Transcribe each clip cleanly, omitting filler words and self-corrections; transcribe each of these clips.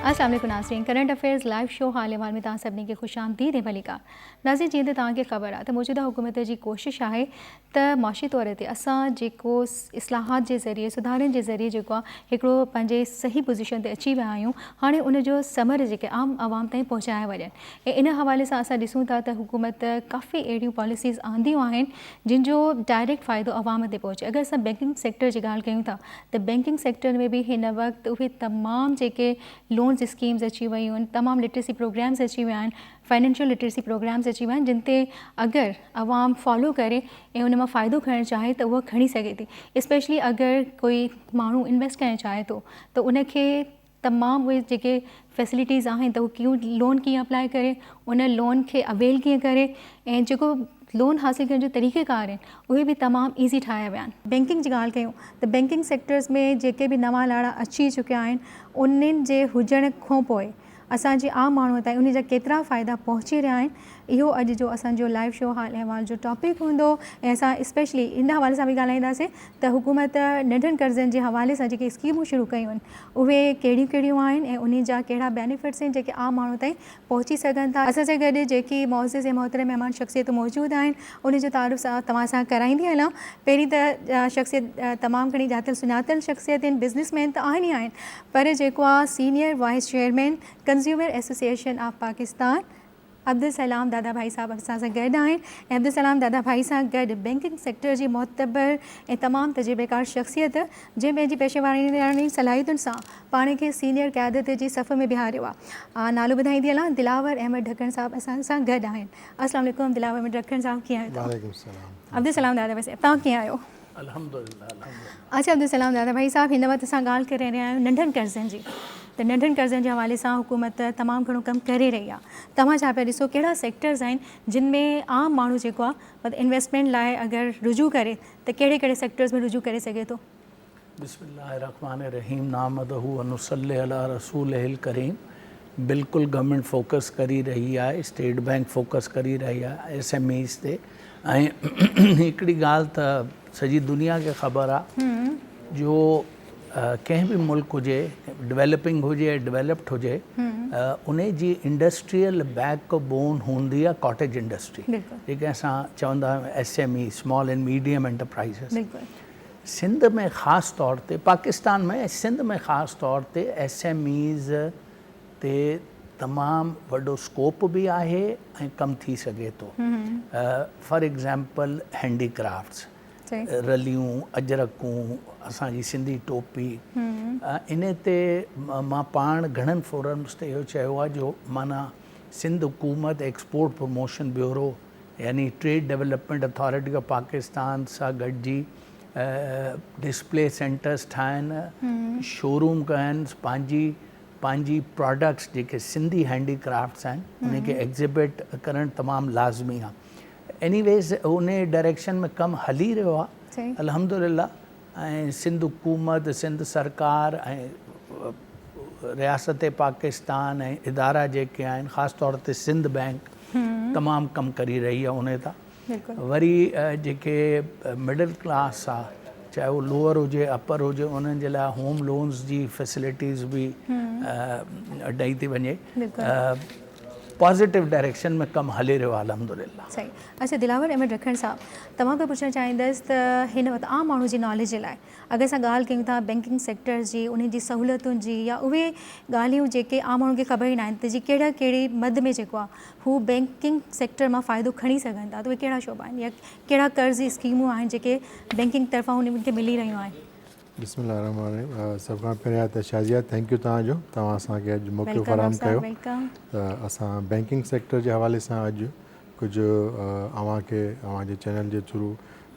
अस्सलाम वालेकुम नाज़रीन, करंट अफेयर्स लाइव शो हाल अहवाल में तव्हां सभिनी खे ख़ुशि आमदीद ऐं भलीकार। नाज़रीन, जीअं त तव्हांखे ख़बर आहे त मौजूदा हुकूमत जी कोशिशि आहे त माशी तौर ते असां जेको इस्लाहात जे ज़रिए सुधारनि जे ज़रिए जेको आहे हिकिड़ो पंहिंजे सही पोज़ीशन ते अची विया आहियूं, हाणे उनजो समर जेके आम आवाम ताईं पहुचाए वञनि। ऐं इन हवाले सां असां ॾिसूं था त हुकूमत काफ़ी अहिड़ियूं पॉलिसीज़ आंदियूं आहिनि जिन जो डायरेक्ट फ़ाइदो आवाम ते पहुचे। अगरि असां बैंकिंग सेक्टर जी ॻाल्हि कयूं था त बैंकिंग सेक्टर में बि हिन वक़्तु उहे तमामु जेके लोन्स स्कीम्स अची वियूं आहिनि, तमामु लिटरेसी प्रोग्राम्स अची विया आहिनि, फाइनेंशियल लिटरेसी प्रोग्राम्स अची विया आहिनि जिन ते अगरि आवाम फॉलो करे ऐं उन मां फ़ाइदो खणणु चाहे त उहा खणी सघे थी। स्पेशली अगरि कोई माण्हू इन्वेस्ट करणु चाहे थो त उनखे तमामु उहे जेके फैसिलिटीज़ आहिनि त उहो लोन कीअं अप्लाई करे, उन लोन खे अवेल कीअं करे, ऐं जेको लोन हासिल करण जो तरीक़ेकार आहिनि उहे बि तमामु ईज़ी ठाहिया विया आहिनि। बैंकिंग जी ॻाल्हि कयूं त बैंकिंग सेक्टर्स में जेके बि नवां लाड़ा अची चुकिया आहिनि उन्हनि जे हुजण खां पोइ असांजे आम माण्हूअ ताईं उन जा केतिरा फ़ाइदा पहुची रहिया आहिनि, इहो अॼु जो असांजो लाइव शो हाल अहवाल जो टॉपिक हूंदो। ऐं असां स्पेशली इन हवाले सां बि ॻाल्हाईंदासीं त हुकूमत नंढनि कर्ज़नि जे हवाले सां जेके स्कीमूं शुरू कयूं आहिनि उहे कहिड़ियूं कहिड़ियूं आहिनि ऐं उन जा कहिड़ा बेनिफिट्स आहिनि जेके आम माण्हू ताईं पहुची सघनि था। असां सां गॾु जेकी मौज़िज़ ऐं मोहतरम महिमान शख़्सियत मौजूदु आहिनि उन जो तारुफ़ सां तव्हां सां कराईंदी हलां। पहिरीं त शख़्सियत तमामु घणी ॼातल सुञातल शख़्सियत आहिनि, बिज़नेसमैन त आहिनि ई आहिनि, पर जेको आहे senior wise chairman consumer association of Pakistan Abdul Salam दादा भाई साहब असां सां गॾु आहिनि। ऐं अब्दुल सलाम दादा भाई सां गॾु बैंकिंग सेक्टर जी मोतबर ऐं तमामु तजुर्बेकार शख़्सियत जंहिं पंहिंजी पेशेवारानी सलाहियतुनि सां पाण खे सीनियर क़यादत जी सफ़ में बिहारियो आहे। नालो ॿुधाईंदी हलां, दिलावर अहमद ढक्कण साहब असां सां गॾु आहिनि। अस्सलाम वालेकुम दिलावर अहमद ढक्कण साहब, कीअं आहियो तव्हां? वालेकुम सलाम। अब्दुल सलाम दादा भाई साहब, तव्हां कीअं आहियो? अल्हम्दुलिल्लाह। अच्छा अब्दुल सलाम दादा भाई साहब, हिन वक़्तु असां ॻाल्हि करे रहिया आहियूं नंढनि कर्ज़नि जी, त नंढनि कर्ज़नि जे हवाले सां हुकूमत तमामु घणो कमु करे रही आहे। तव्हां छा पिया ॾिसो, कहिड़ा सेक्टर्स आहिनि जिन में आम माण्हू जेको आहे मतिलबु इन्वेस्टमेंट लाइ अगरि रुजू करे त कहिड़े कहिड़े सेक्टर्स में रुजू करे सघे थो? बिस्मिल्लाहिर्रहमानिर्रहीम, नाहमदहू व नुसल्ली अला रसूलिहिल करीम। बिल्कुलु गवर्नमेंट फोकस करी रही आहे, स्टेट बैंक फोकस करी रही आहे SMEs ते। ऐं हिकिड़ी ॻाल्हि त सॼी दुनिया खे ख़बर आहे जो कंहिं बि मुल्क हुजे, डेवलपिंग हुजे डेवलप्ड हुजे, उन जी इंडस्ट्रियल बैकबोन हूंदी आहे कॉटेज इंडस्ट्री, जेके असां चवंदा आहियूं SME, small and medium enterprises. Sindh में ख़ासि तौर ते, पाकिस्तान में सिंध में ख़ासि तौर ते SMEs ते तमामु वॾो स्कोप बि आहे ऐं कमु थी सघे थो। फॉर एग्ज़ाम्पल हैंडीक्राफ्ट्स, रलियूं, अजरकूं, असांजी सिंधी टोपी, इन ते मां पाण घणनि फोरम्स ते इहो चयो आहे जो माना सिंध हुकूमत एक्सपोर्ट प्रमोशन ब्यूरो यानी trade development authority of Pakistan सां गॾिजी डिस्प्ले सेंटर्स ठाहिनि, शोरूम कनि, पंहिंजी प्रोडक्ट्स जेके सिंधी हैंडीक्राफ्ट्स आहिनि उनखे एग्ज़िबिट करणु तमामु लाज़मी आहे। एनीवेज़ उन डायरेक्शन में कमु हली रहियो आहे अल्हम्दुलिल्लाह। ऐं सिंध हुकूमत, सिंध सरकार ऐं रियासत पाकिस्तान ऐं इदारा जेके आहिनि, ख़ासि तौर ते सिंध बैंक तमामु कमु करी रही आहे उन तां। वरी जेके मिडिल क्लास आहे, चाहे उहो लोअर हुजे अपर हुजे, उन्हनि जे लाइ होम लोन्स जी फैसिलिटीज़ बि ॾेई थी वञे। पॉज़िटिव डायरेक्शन में कमु हली रहियो आहे अल्हम्दुलिल्लाह। सही। अच्छा दिलावर अहमद ढक्कण साहब, तव्हां खां पुछणु चाहींदसि त हिन वक़्तु आम माण्हू जी नॉलेज जे लाइ अगरि असां ॻाल्हि कयूं था बैंकिंग सेक्टर जी, उन जी सहूलियतुनि जी, या उहे ॻाल्हियूं जेके आम माण्हुनि खे ख़बर ई न आहिनि त जी कहिड़ी मद में जेको आहे हू बैंकिंग सेक्टर मां फ़ाइदो खणी सघनि था, त उहे कहिड़ा शोबा आहिनि या कहिड़ा कर्ज़ स्कीमूं आहिनि जेके बैंकिंग तरफ़ां उन्हनि खे मिली रहियूं आहिनि? बिस्मिल्लाहिर्रहमानिर्रहीम। सभ खां पहिरियां त शाज़िया थैंक यू तव्हांजो, तव्हां असांखे अॼु मौक़ो फ़राहम कयो। त असां बैंकिंग सेक्टर जे हवाले सां अॼु कुझु अव्हांखे अव्हांजे चैनल जे थ्रू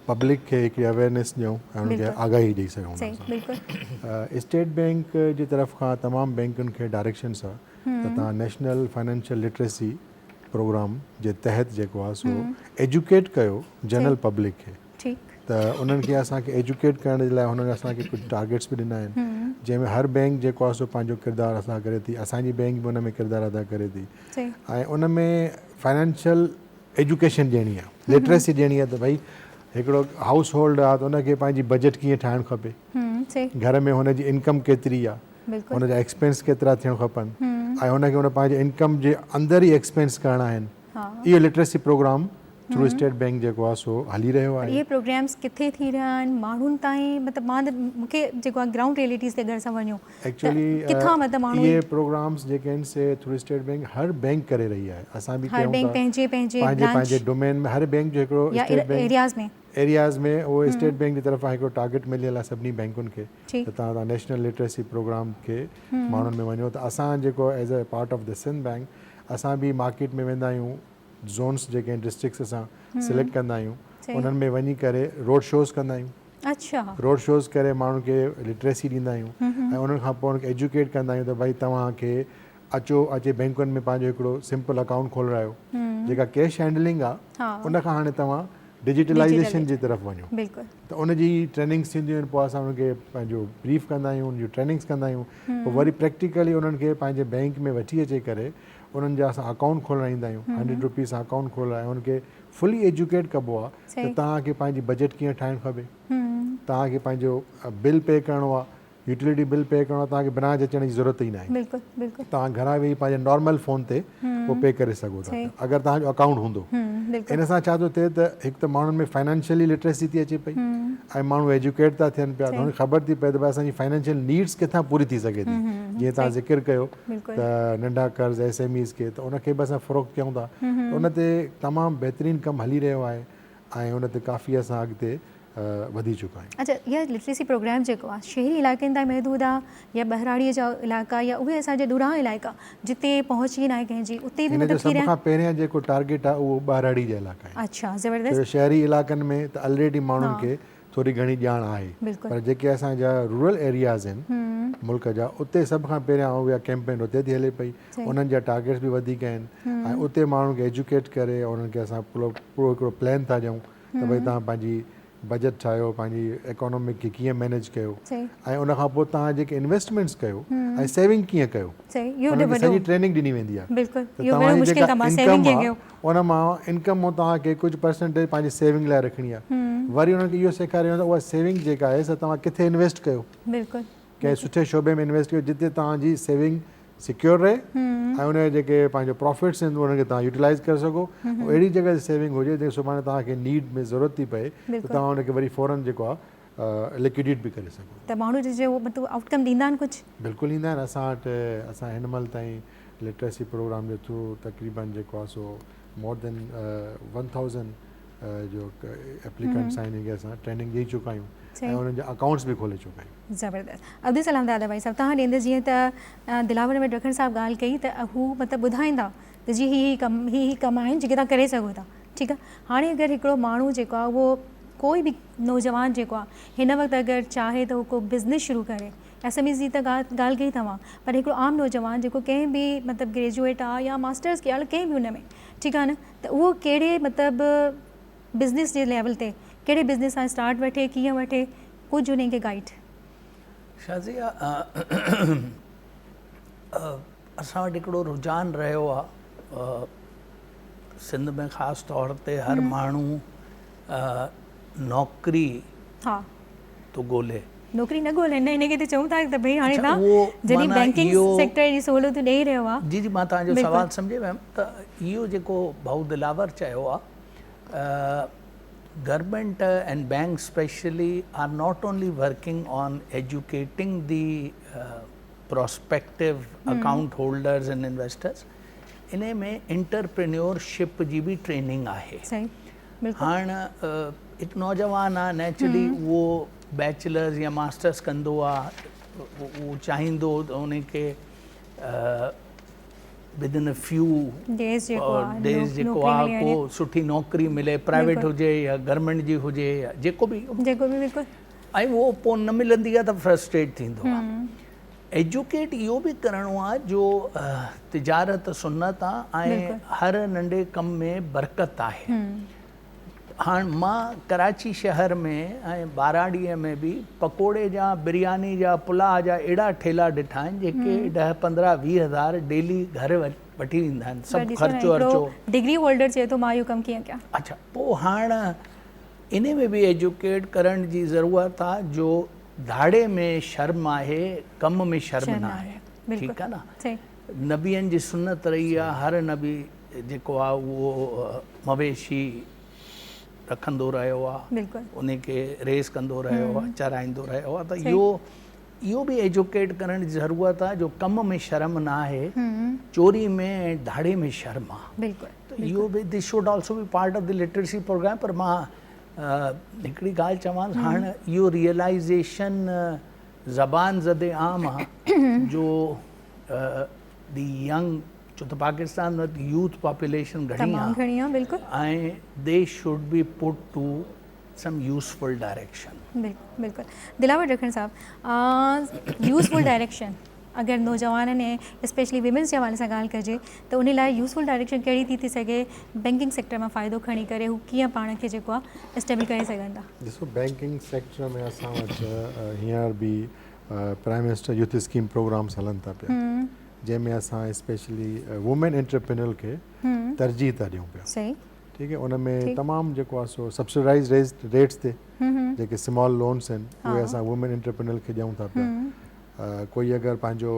पब्लिक खे हिकिड़ी अवेयरनेस ॾियूं ऐं उनखे आगाही ॾेई सघूं। स्टेट बैंक जी तरफ़ खां तमामु बैंकुनि खे डायरेक्शन्स आहे त तव्हां नेशनल फाइनेंशियल लिटरेसी प्रोग्राम जे तहत जेको आहे सो एजुकेट कयो जनरल पब्लिक खे। त उन्हनि खे असांखे एजुकेट करण जे लाइ हुननि असांखे कुझु टारगेट्स बि ॾिना आहिनि, जंहिंमें हर बैंक जेको आहे सो पंहिंजो किरदारु अदा करे थी, असांजी बैंक बि उन में किरदारु अदा करे थी। ऐं उन में फाइनेंशियल एजुकेशन ॾियणी आहे, लिटरेसी ॾियणी आहे त भई हिकिड़ो हाउस होल्ड आहे त उनखे पंहिंजी बजट कीअं ठाहिणु खपे, घर में हुनजी इनकम केतिरी आहे, बिल्कुलु। हुनजा एक्सपेंस केतिरा थियणु खपनि ऐं हुनखे हुन पंहिंजे इनकम जे अंदरि ई एक्सपेंस करणा आहिनि। इहो literacy program through state bank जेको आहे सो हली रहियो आहे। इहे प्रोग्राम्स किथे थी रहिया आहिनि माण्हुनि ताईं, मतिलबु मां मूंखे जेको आहे ग्राउंड रियलिटीज़ ते अगरि असां वञूं एक्चुअली किथां मतिलबु माण्हू इहे प्रोग्राम्स जेके आहिनि से थ्रू स्टेट बैंक हर बैंक करे रही आहे। असां बि हर बैंक पंहिंजे पंहिंजे डोमेन में हर बैंक जो हिकिड़ो स्टेट बैंक एरियाज़ में उहो स्टेट बैंक जी तरफ़ां हिकिड़ो टारगेट मिलियल आहे सभिनी बैंकुनि खे त तव्हां नेशनल लिटरेसी प्रोग्राम खे माण्हुनि में वञो। त असां जेको as a part of the Sindh bank असां बि मार्केट में वेंदा आहियूं, ज़ोन्स जेके आहिनि डिस्ट्रिक्ट्स असां सिलेक्ट कंदा आहियूं, उन्हनि में वञी करे रोड शोज़ कंदा आहियूं। अच्छा, रोड शोज़ करे माण्हुनि खे लिटरेसी ॾींदा आहियूं ऐं उन्हनि खां पोइ उनखे एजुकेट कंदा आहियूं त भई तव्हांखे अचे बैंकुनि में पंहिंजो हिकिड़ो सिंपल अकाउंट खोलायो। जेका कैश हैंडलिंग आहे उनखां हाणे तव्हां डिजिटलाइजेशन जी तरफ़ वञो। त उनजी ट्रेनिंग्स थींदियूं आहिनि, पोइ असां उनखे पंहिंजो ब्रीफ कंदा आहियूं, उनजी ट्रेनिंग्स कंदा आहियूं, पोइ वरी प्रैक्टिकली उन्हनि खे पंहिंजे बैंक में वठी अची करे उन्हनि जा असां अकाउंट खोलाईंदा आहियूं। 100 रुपीज़ अकाउंट खोलाए उनखे फुली एजुकेट कबो आहे त तव्हांखे पंहिंजी बजट कीअं ठाहिणु खपे, तव्हांखे पंहिंजो बिल पे करिणो आहे, यूटिलिटी बिल पे करिणो आहे, तव्हांखे ब्रांच अचण जी ज़रूरत ई न आहे। तव्हां घरां वेही पंहिंजे नॉर्मल फ़ोन ते उहो पे करे सघो था अगरि तव्हांजो अकाउंट हूंदो। इन सां छा थो थिए त हिकु त माण्हुनि में फाइनेंशियली लिटरेसी थी अचे पई ऐं माण्हू एजुकेट था थियनि पिया, हुनखे ख़बर थी पए त भई असांजी फाइनेंशियल नीड्स किथां पूरी थी सघे थी। जीअं तव्हां ज़िक्र कयो त नंढा कर्ज़ SMEs खे त उनखे बि असां फ़रोग़ कयूं था, उन ते तमामु बहितरीनु कमु हली रहियो आहे ऐं उन ते काफ़ी असां अॻिते वधी चुका आहियूं। अच्छा, इहा लिटरेसी प्रोग्राम जेको आहे शहरी इलाइक़नि ताईं महदूद आहे या बहिराड़ीअ जा इलाइक़ा या उहे असांजे ॾुरां इलाइक़ा जिते पहुच ई न आहे कंहिंजी, उते बि मतिलबु सभ खां पहिरियां जेको टारगेट आहे उहो ॿाहिराड़ी जा इलाइक़ा आहिनि। अच्छा, ज़बरदस्त। शहरी इलाइक़नि में त ऑलरेडी माण्हुनि खे थोरी घणी ॼाण आहे, पर जेके असांजा रूरल एरियाज़ आहिनि मुल्क जा, उते सभ खां पहिरियां उहा कैंपेन उते थी हले पई। उन्हनि जा टारगेट्स बि वधीक आहिनि ऐं उते माण्हुनि खे एजुकेट करे उन्हनि खे असां पूरो हिकिड़ो प्लान था ॾियूं त भई तव्हां पंहिंजी बजट ठाहियो, पंहिंजी इकोनॉमिक खे कीअं मैनेज कयो ऐं उनखां पोइ तव्हां जेके इन्वेस्टमेंट्स कयो ऐं सेविंग कीअं कयो, सॼी ट्रेनिंग ॾिनी वेंदी आहे। तव्हांजी जेका इनकम आहे उन मां इनकम मां तव्हांखे कुझु परसेंटेज पंहिंजी सेविंग लाइ रखणी आहे। वरी उन्हनि खे इहो सेखारियो वेंदो उहा सेविंग जेका आहे तव्हां किथे इन्वेस्ट कयो, कंहिं सुठे शोबे में इन्वेस्ट कयो जिते तव्हांजी सेविंग सिक्योर रहे ऐं उनजे जेके पंहिंजो प्रॉफिट्स आहिनि उनखे तव्हां यूटिलाइज़ करे सघो। अहिड़ी जॻह ते सेविंग हुजे जेके सुभाणे तव्हांखे नीड में ज़रूरत थी पए त तव्हां उनखे वरी फ़ौरन जेको आहे लिक्विडेट बि करे सघो। त माण्हू जो मतिलबु आउटकम ॾींदा आहिनि कुझु? बिल्कुलु ॾींदा आहिनि। असां वटि असां हिन महिल ताईं लिटरेसी प्रोग्राम जे थ्रू तक़रीबन जेको आहे सो मोर देन 1000 जो एप्लीकेंट्स आहिनि जंहिंखे असां ट्रेनिंग ॾेई चुका आहियूं ऐं उन्हनि जा अकाउंट्स बि खोले चुका आहियूं। ज़बरदस्त। अब्दुल सलाम दादा भाई साहब, तव्हां ॾींदे जीअं त दिलावर में ॾखण साहिबु ॻाल्हि कई त हू मतिलबु ॿुधाईंदा त जी ही कम आहिनि जेके तव्हां करे सघो था, ठीकु आहे। हाणे अगरि हिकिड़ो माण्हू जेको आहे उहो कोई बि नौजवान जेको आहे हिन वक़्तु अगरि चाहे त हू को बिज़नेस शुरू करे, SMEs जी त ॻाल्हि कई तव्हां, पर हिकिड़ो आम नौजवान जेको कंहिं बि मतिलबु ग्रेजुएट आहे या मास्टर्स कयल कंहिं बि हुन में, ठीकु आहे न, त उहो कहिड़े मतिलबु बिज़नेस जे लेवल ते कहिड़े बिज़नेस सां स्टार्ट वठे, कीअं वठे, कुझु उन खे गाइड। शाज़िया, असां वटि हिकिड़ो रुझान रहियो आहे सिंध में ख़ासि तौर ते हर माण्हू नौकिरी थो ॻोल्हे। नौकिरी न ॻोल्हे, न इनखे त चऊं था त भई हाणे तव्हां जॾहिं बैंकिंग सेक्टर जी सहूलियतूं ॾेई रहियो आहे। जी जी, मां तव्हांजो सवाल सम्झे वियुमि त इहो जेको भाऊ दिलावर चयो आहे, government and banks especially are not only working on educating the prospective account holders and investors, इन्हें में एंटरप्रेन्योरशिप जी भी ट्रेनिंग आहे। हाणे हिकु नौजवान आहे, नेचुरली वो बैचलर्स या मास्टर्स कंदो आहे, वो चाहींदो त उनखे within a few days जेको आहे को सुठी नौकरी मिले, प्राइवेट हुजे या गवर्नमेंट जी हुजे या जेको बि ऐं उहो पोइ न मिलंदी आहे त फ्रस्ट्रेट थींदो आहे। एजुकेट इहो बि करिणो आहे जो तिजारत सुन्नत आहे ऐं हर नंढे कम में बरकत आहे। हाणे मां कराची शहर में ऐं बाराड़ीअ में बि पकोड़े जा, बिरयानी जा, पुलाव जा अहिड़ा ठेला ॾिठा आहिनि जेके 10-15-20 हज़ार डेली घर वठी वेंदा आहिनि, सभु ख़र्चो वर्चो। डिग्री होल्डर चए थो मां इहो कमु कीअं कयां। अच्छा, पोइ हाणे इन में बि एजुकेट करण जी ज़रूरत आहे जो धाड़े में शर्म आहे, कम में शर्म न आहे, बिल्कुलु ठीकु आहे न। सही नबियनि जी सुन्नत रही आहे, हर नबी जेको आहे उहो मवेशी रखंदो रहियो आहे, बिल्कुलु उन खे रेस कंदो रहियो आहे, चराईंदो रहियो आहे। त इहो बि एजुकेट करण जी ज़रूरत आहे जो कम में शर्म न आहे, चोरी में ऐं धाड़े में शर्म आहे। बिल्कुलु त इहो बि this should also be part of the literacy program. पर मां हिकिड़ी ॻाल्हि चवां, हाणे इहो रियलाइज़ेशन ज़बान ज़दे आम आहे जो दी यंग, छो त पाकिस्तान में यूथ पॉपुलेशन घणी तमामु आहे घणी आहे बिल्कुलु ऐं they should be put to some useful direction. बिल्कुलु बिल्कुलु दिलावर रखण साहब, यूज़फुल डायरेक्शन अगरि नौजवाननि ऐं स्पेशली विमेंस जे हवाले सां ॻाल्हि कजे त उन लाइ यूज़फुल डायरेक्शन कहिड़ी थी सघे, बैंकिंग सेक्टर में फ़ाइदो खणी करे हू कीअं पाण खे जेको आहे स्टेबल करे सघनि था? ॾिसो, बैंकिंग सेक्टर में असां वटि हींअर बि prime minister youth scheme programs हलनि था पिया, जंहिंमें असां स्पेशली वुमेन एंटरप्रेन्योर खे तरजीह था ॾियूं पिया। सही ठीकु आहे, उन में तमामु जेको आहे सो सब्सिडाइज़ रेट्स ते जेके स्मॉल लोन्स आहिनि उहे असां वुमेन एंटरप्रेन्योर खे ॾियूं था पिया। कोई अगरि पंहिंजो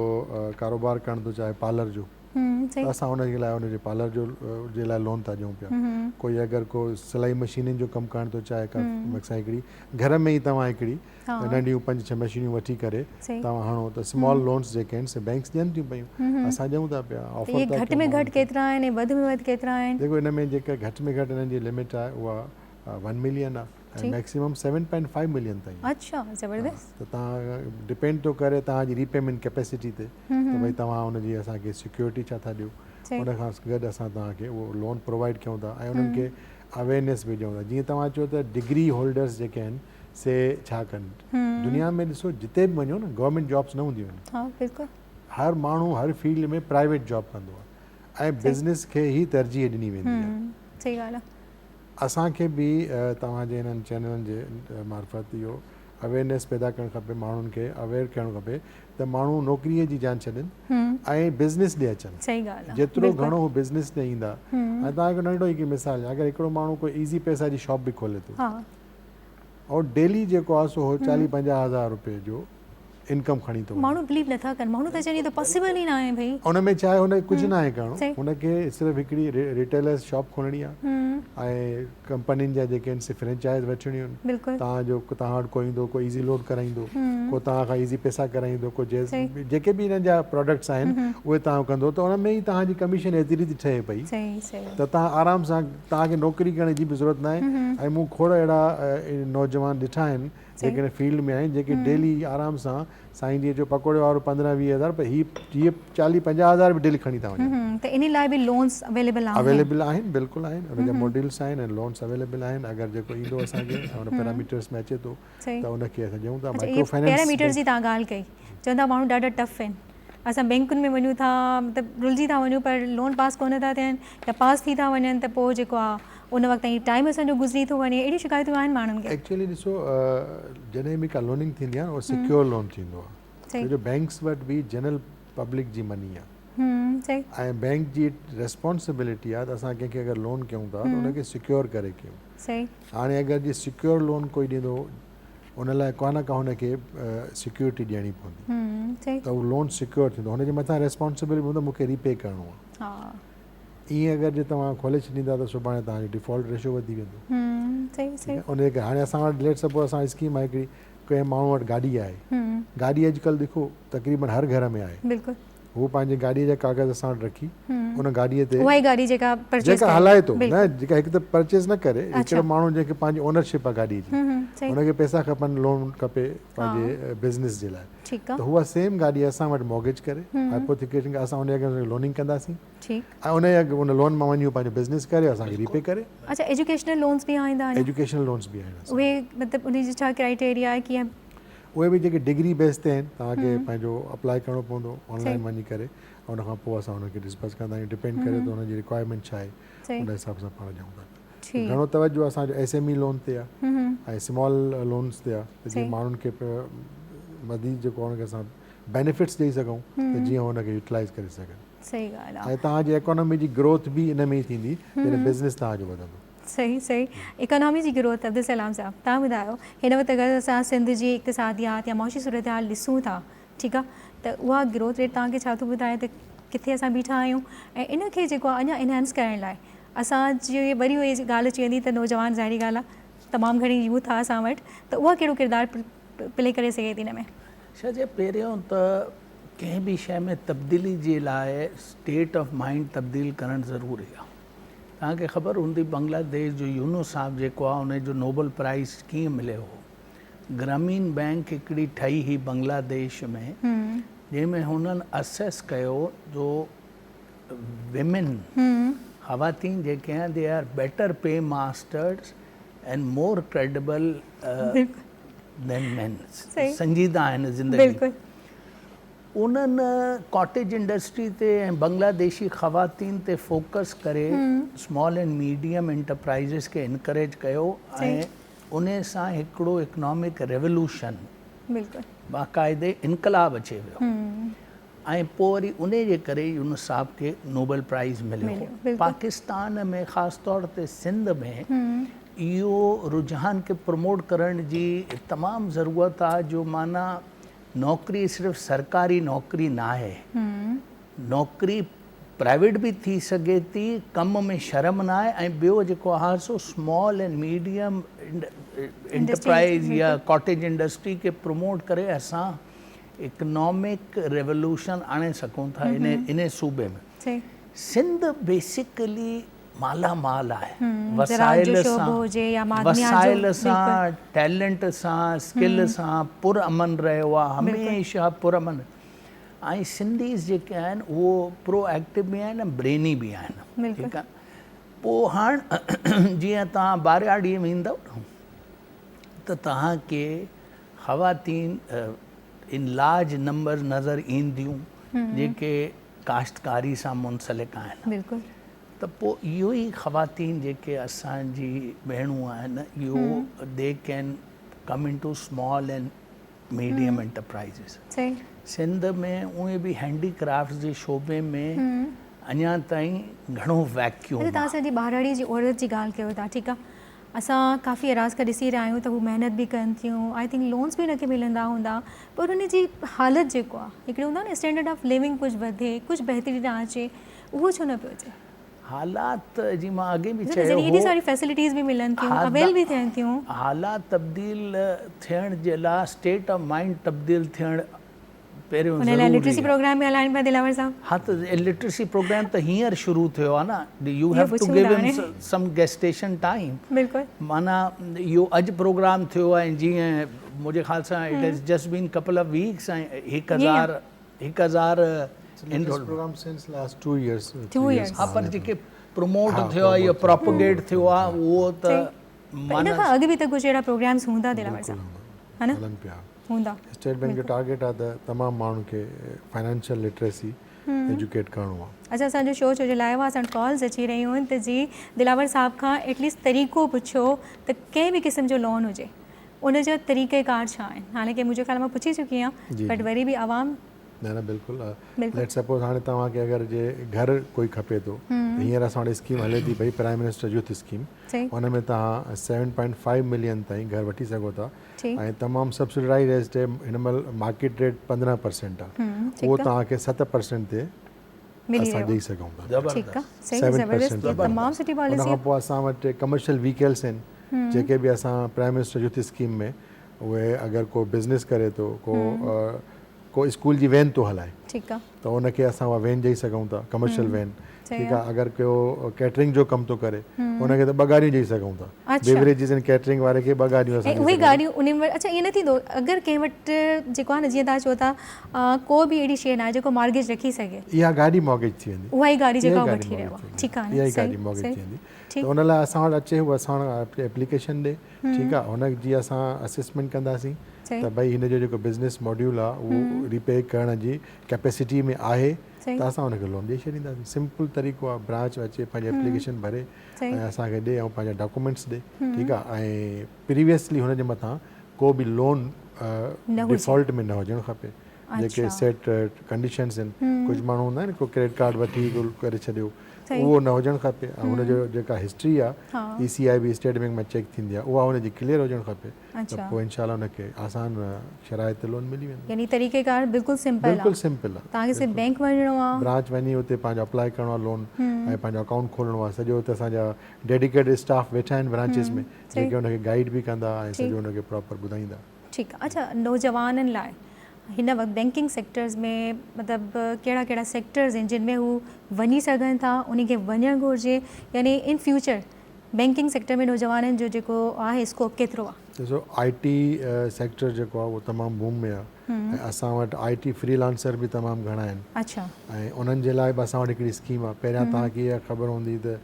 कारोबार करणु थो चाहे पार्लर जो, त असां उनजे लाइ उनजे पार्लर जो जे लाइ लोन था ॾियूं पिया। कोई अगरि को सिलाई मशीननि जो कमु करणु थो चाहे, असां हिकिड़ी घर में ई तव्हां हिकिड़ी नंढियूं 5-6 मशीनियूं वठी करे तव्हां हणो त स्मॉल लोन्स जेके आहिनि से बैंक्स ॾियनि थियूं पियूं, असां ॾियूं था पिया। ऑफर घटि में घटि केतिरा आहिनि ऐं वधि में वधि केतिरा आहिनि? देखो, हिन में जेका घटि में घटि हिननि जी लिमिट आहे उहा 1 मिलियन आहे ऐं मैक्सिमम 7.5 मिलियन ताईं। अच्छा, ज़बरदस्त। त तव्हां डिपेंड थो करे तव्हांजी रीपेमेंट कैपेसिटी ते, त भई तव्हां हुनजी असांखे सिक्योरिटी छा था ॾियो, उन खां गॾु असां तव्हांखे उहो लोन प्रोवाइड कयूं था ऐं उन्हनि खे अवेयरनेस बि ॾियूं था। जीअं तव्हां चओ त डिग्री होल्डर्स जेके आहिनि से छा कनि, दुनिया में ॾिसो जिते बि वञो न गवर्नमेंट जॉब्स न हूंदियूं आहिनि। हाँ बिल्कुलु, हर माण्हू हर फील्ड में प्राइवेट जॉब कंदो आहे ऐं बिज़नेस खे ई तरजीह ॾिनी वेंदी आहे। सही ॻाल्हि आहे। असांखे बि तव्हांजे हिननि चैनलनि जे मार्फत इहो अवेयरनेस पैदा करणु खपे, माण्हुनि खे अवेयर करणु खपे त माण्हू नौकिरीअ जी जान छॾनि ऐं बिज़नेस ॾे अचनि। सही ॻाल्हि आहे। जेतिरो घणो हू बिज़नेस ॾे ईंदा। ऐं तव्हांखे नंढो हिकु मिसाल, अगरि हिकिड़ो माण्हू कोई ईज़ी पैसा जी शॉप बि खोले थो और डेली जेको आहे सो 40-50 हज़ार रुपए जो इनकम खणी थो, माण्हू बिलीव नथा कनि, माण्हू त चवनि त पॉसिबल ई न आहे भई। उन में छा आहे, हुन कुझु न आहे करिणो, हुनखे सिर्फ़ु हिकिड़ी रिटेलर्स शॉप खोलणी आहे ऐं कंपनियुनि जा जेके आहिनि से फ्रेंचाइज़ वठणियूं आहिनि। तव्हांजो तव्हां वटि कोई ईंदो, कोई ईज़ी लोड कराईंदो, को तव्हां खां ईज़ी पैसा कराईंदो, को जेके बि हिननि जा प्रोडक्ट्स आहिनि उहे तव्हां कंदो, त उन में ई तव्हांजी कमीशन एतिरी थी ठहे पई त तव्हां आराम सां, तव्हांखे नौकिरी करण जी बि ज़रूरत न आहे। ऐं मूं खोड़ अहिड़ा नौजवान ॾिठा आहिनि जेके फील्ड में आहिनि, जेके डेली आराम सां साईं जी जो पकोड़े वारो 15-20 हज़ार, पर हीअ 40-50 हज़ार बि डेली खणी था वञनि। त इन लाइ बि लोन्स अवेलेबल आहिनि, बिल्कुलु आहिनि, हुनजा मॉडल्स आहिनि ऐं लोन्स अवेलेबल आहिनि। अगरि जेको ईंदो असांखे हुन पैरामीटर्स में अचे थो त उनखे असां ॾियूं था। माइक्रो फाइनेंस पैरामीटर्स जी तव्हां ॻाल्हि कई, चवंदा माण्हू ॾाढा टफ आहिनि, असां बैंकुनि में वञूं था मतिलबु रुलिजी था वञूं पर लोन पास कोन था थियनि या पास थी था वञनि त पोइ जेको आहे उन वक़्तु ताईं टाइम असांजो गुज़री थो वञे, अहिड़ी शिकायतूं आहिनि माण्हुनि खे। एक्चुअली ॾिसो, जॾहिं बि का लोनिंग थींदी आहे उहो सिक्योर लोन थींदो आहे, जो बैंक्स वटि बि जनरल पब्लिक जी मनी आहे ऐं बैंक जी रिस्पॉन्सिबिलिटी आहे त असां कंहिंखे अगरि लोन कयूं था त उनखे सिक्योर करे कयूं। हाणे अगरि जी सिक्योर लोन कोई ॾींदो, उन लाइ का न का हुनखे सिक्योरिटी ॾियणी पवंदी, त उहो लोन सिक्योर थींदो, हुनजे मथां रिस्पॉन्सिबिलिटी हूंदो मूंखे रीपे करिणो आहे। ईअं अगरि जे तव्हां खोले छॾींदा त सुभाणे तव्हांजो डिफॉल्ट रेशो वधी वेंदो। उनजे करे हाणे असां वटि लेट सपोज असां स्कीम आहे हिकिड़ी, कंहिं माण्हू वटि गाॾी आहे, गाॾी अॼुकल्ह ॾिठो तक़रीबन हर घर में आहे, हू पंहिंजे गाॾीअ जा कागज़ असां वटि रखी उन गाॾीअ ते जेका हलाए थो, न जेका हिकु त परचेज़ न करे, हिकिड़ो माण्हू जंहिंखे पंहिंजी ओनरशिप आहे गाॾीअ जी, हुनखे पैसा खपनि, लोन खपे पंहिंजे बिज़नेस जे लाइ, त उहा सेम गाॾी असां वटि मॉर्गेज करे हाइपोथिकेशन असां उनजे अॻियां लोनिंग कंदासीं ऐं उन लोन मां वञी पंहिंजो बिज़नेस करे असांखे रीपे करे। अच्छा, एजुकेशनल लोन्स बि आहिनि? एजुकेशनल लोन्स बि आहिनि। उहे मतिलबु उनजी छा क्राइटेरिया आहे, कीअं? उहे बि जेके डिग्री बेस ते आहिनि, तव्हांखे पंहिंजो अप्लाई करिणो पवंदो ऑनलाइन वञी करे, ऐं उनखां पोइ असां हुनखे डिस्बस कंदा आहियूं, डिपेंड करे त हुनजी रिक्वायरमेंट छा आहे, उन हिसाब सां पाण ॾियूं था। घणो तवजो असांजो SME लोन ते आहे ऐं स्मॉल लोन्स ते आहे, त जीअं माण्हुनि खे वधीक जेको हुनखे असां बेनिफिट्स ॾेई सघूं त जीअं हुनखे यूटिलाइज़ करे सघनि। ऐं तव्हांजी इकोनॉमी जी ग्रोथ बि इन में ई थींदी जॾहिं बिज़नेस तव्हांजो वधंदो। सही इकोनॉमी जी ग्रोथ अब्दुल सलाम साहब तव्हां ॿुधायो हिन वक़्तु अगरि असां सिंध जी इक़्तिसादियात या मौशी सूरत हाल ॾिसूं था ठीकु आहे त उहा ग्रोथ रेट तव्हांखे छा थो ॿुधाए त किथे असां बीठा आहियूं ऐं इन खे जेको आहे अञा इनहेंस करण लाइ असांजी वरी उहा ॻाल्हि अची वेंदी त नौजवान ज़ाहिरी ॻाल्हि आहे तमामु घणी यूथ आहे असां वटि त उहा कहिड़ो किरदारु प्ले करे सघे थी हिन में छाजे पहिरियों त कंहिं बि शइ में तब्दीली जे लाइ स्टेट ऑफ माइंड तब्दील करणु ज़रूरी आहे तव्हांखे ख़बर हूंदी बांग्लादेश जो यूनुस साहब जेको आहे उनजो नोबल प्राइज़ कीअं मिलियो हो ग्रामीण बैंक हिकिड़ी ठही हुई बांग्लादेश में जंहिंमें हुननि असेस कयो जो विमेन ख़वातीन जेके आहिनि they are better pay masters and more credible than men संजीदा आहिनि ज़िंदगी उन्हनि कॉटेज इंडस्ट्री ते ऐं बांग्लादेशी ख़वातीन ते फोकस करे स्मॉल एंड मीडियम एंटरप्राइज़िस खे इनकरेज कयो ऐं उन सां हिकिड़ो इकनॉमिक रेवोल्यूशन बाक़ाइदे इनकलाब अचे वियो ऐं पोइ वरी उन जे करे यूनुस साहब खे नोबल प्राइज़ मिलियो पाकिस्तान में ख़ासि तौर ते सिंध में इहो रुझान खे प्रमोट करण जी तमामु ज़रूरत आहे जो माना नौकरी सिर्फ़ु सरकारी नौकरी न आहे नौकरी प्राइवेट भी थी सके थी कम में शर्म ना आहे ऐं ॿियो जेको आहे so small and medium enterprise या कॉटेज इंडस्ट्री के प्रमोट करे असां इकनॉमिक रेवोल्यूशन आणे सघूं था इन सूबे में सिंध बेसिकली माला माल आहे वसाइल सां टैलेंट सां स्किल सां पुरअमन रहियो आहे हमेशह पुरअमन ऐं सिंधीज़ जेके आहिनि उहो प्रोएक्टिव बि आहिनि ऐं ब्रेनी बि आहिनि ठीकु आहे पोइ हाणे जीअं तव्हां ॿारहां ॾींहं में ईंदव त तव्हांखे ख़वातीन इन लार्ज नंबर नज़र ईंदियूं जेके काश्तकारी सां मुंसलिक आहिनि त पोइ इहो ई ख़वातीन जेके असांजी भेणूं आहिनि इहो दे can come in to small and medium enterprises Sindh में उहे बि हैंडीक्राफ्ट जे शोबे में अञा ताईं घणो वैक्यूम तव्हां असांजी ॿारहाड़ी जी औरत जी ॻाल्हि कयो था ठीकु आहे असां काफ़ी अराज़ खां ॾिसी रहिया आहियूं त हू महिनत बि कनि थियूं आई थिंक लोन्स बि हुनखे मिलंदा हूंदा पर हुन जी हालत जेको आहे हिकिड़ो हूंदो आहे न स्टैंडर्ड ऑफ लिविंग कुझु वधे कुझु बहितरी न अचे उहो छो न पियो अचे हालात जी मां अॻे बि चयो एॾी सारी फैसिलिटीज़ बि मिलनि थियूं अवेल बि थियनि थियूं हालात तब्दील थियण जे लाइ स्टेट ऑफ माइंड तब्दील थियण पहिरियों लिटरेसी प्रोग्राम में हलाइनि पिया दिलावर साहब हा त लिटरेसी प्रोग्राम त हींअर शुरू थियो आहे न U have two give him some gestation time बिल्कुलु माना इहो अॼु प्रोग्राम थियो आहे जीअं मुंहिंजे ख़्याल सां it has just been couple of weeks ऐं 1000 प्रोग्राम सिंस लास्ट 2 इयर्स हा पर जेके प्रमोट थियो आहे इहो प्रोपगेट थियो आहे उहो त इन खां अॻु बि त कुझु अहिड़ा प्रोग्राम्स हूंदा दिलावर साहब है न हूंदा स्टेट बैंक जो टारगेट आहे त तमामु माण्हुनि खे फाइनेंशियल लिटरेसी एजुकेट करिणो आहे अच्छा असांजो शो छो जे लाइ आहे असां कॉल्स अची रहियूं आहिनि त जी दिलावर साहब खां एटलीस्ट तरीक़ो पुछो त कंहिं बि क़िस्म जो लोन हुजे उनजा तरीक़ेकार छा आहिनि हालांकि मुंहिंजे ख़्याल मां पुछी चुकी आहियां बट वरी बि आवाम न बिल्कुलु लेट सपोज हाणे तव्हांखे अगरि जे घर कोई खपे थो हींअर असां वटि स्कीम हले थी भई प्राइम मिनिस्टर यूथ स्कीम हुन में तव्हां 7.5 मिलियन ताईं घर वठी सघो था ऐं तमामु सब्सिडाइज़ रेट ते हिन महिल मार्केट रेट 15% आहे उहो तव्हांखे 7% ते असां ॾेई सघूं था 7% उन खां पोइ असां वटि कमर्शियल व्हीकल्स आहिनि जेके बि असां प्राइम मिनिस्टर यूथ स्कीम में उहे अगरि को बिज़नेस करे थो को स्कूल जी वैन थो हलाए ठीकु आहे त उनखे असां उहा वैन ॾेई सघूं था कमर्शियल वैन ठीकु आहे अगरि को कैटरिंग जो कमु थो करे उनखे त 2 गाॾियूं ॾेई सघूं था बेवरेजिस एंड कैटरिंग वारे खे 2 गाॾियूं उहे गाॾियूं उन में अच्छा ईअं न थींदो अगरि कंहिं वटि जेको आहे न जीअं तव्हां चओ था को बि अहिड़ी शइ न आहे जेको मॉर्गेज रखी सघे इहा गाॾी मॉर्गेज थी वेंदी उहा ई गाॾी जेका वठी रहियो आहे ठीकु आहे इहा ई गाॾी मॉर्गेज थी वेंदी त उन लाइ असां वटि अचे उहो असां वटि एप्लीकेशन ॾे ठीकु आहे हुनजी असां असेसमेंट कंदासीं त भई हिन जो जेको बिज़नेस मॉड्यूल आहे उहो रिपे करण जी कैपेसिटी में आहे त असां हुनखे लोन ॾेई छॾींदासीं सिंपल तरीक़ो आहे ब्रांच अचे पंहिंजी एप्लीकेशन भरे ऐं असांखे ॾे ऐं पंहिंजा डॉक्यूमेंट्स ॾे ठीकु आहे ऐं प्रीवियसली हुनजे मथां को बि लोन डिफॉल्ट में न हुजणु खपे जेके सेट कंडीशन्स आहिनि कुझु माण्हू हूंदा आहिनि को क्रेडिट कार्ड वठी करे छॾियो उहो न हुजणु खपे ऐं हुनजो जेका हिस्ट्री आहे ECIB स्टेट बैंक में चेक थींदी आहे उहा हुनजी क्लियर हुजणु खपे त पोइ इनशाला हुनखे आसान शराइत ते लोन मिली वेंदो यानी तरीक़ेकार बिल्कुलु सिंपल आहे तव्हांखे सिर्फ़ु बैंक वञिणो आहे ब्रांच वञी हुते पंहिंजो अप्लाई करिणो आहे लोन ऐं पंहिंजो अकाउंट खोलणो आहे सॼो हुते असांजा डेडिकेटेड स्टाफ वेठा आहिनि ब्रांचिस में जेके हुनखे गाइड बि कंदा ऐं सॼो हुनखे प्रॉपर ॿुधाईंदा ठीकु आहे अच्छा नौजवाननि लाइ हिन वक़्तु बैंकिंग सेक्टर्स में मतिलबु कहिड़ा कहिड़ा सेक्टर्स आहिनि जिन में हू वञी सघनि था उनखे वञणु घुरिजे यानी इन फ्यूचर बैंकिंग सेक्टर में नौजवाननि जो जेको आहे स्कोप केतिरो आहे ॾिसो IT सेक्टर जेको आहे उहो तमामु बूम में आहे ऐं असां वटि IT फ्रीलांसर बि तमामु घणा आहिनि अच्छा ऐं उन्हनि जे लाइ बि असां वटि हिकिड़ी स्कीम आहे पहिरियां तव्हांखे इहा ख़बर हूंदी त